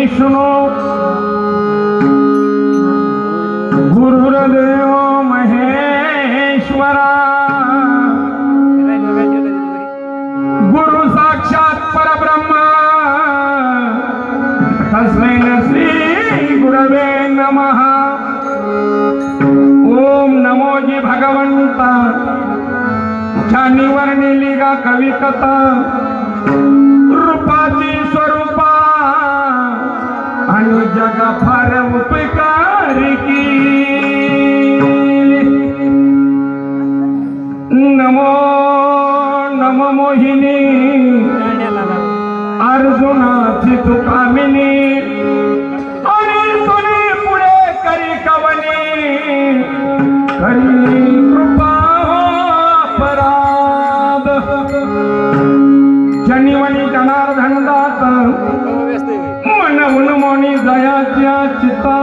विष्णू गुरुर्देव महेश्वरा गुरु साक्षात परब्रह्म तस्मै श्री गुरवे नमः। ओम नमो जी भगवंता छानी वर्णिली गा कविकथा रूपाची स्वरूपा आणि जगा फार उपकारी की। नमो नमो मोहिनी अर्जुनाची तू कामिनी आणि तुने पुढे करी कवनी करी कृपा अपराध जनिवनी जनार्दन दात मनवून मोनी जयाच्या चिता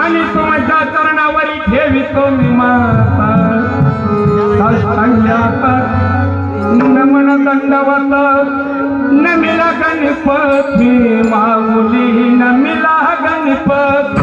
आणि तुमच्या चरणावरी ठेवितो मी माता साष्टांगात नमन दंडवत नमिला गणपती माऊली नमिला गणपती।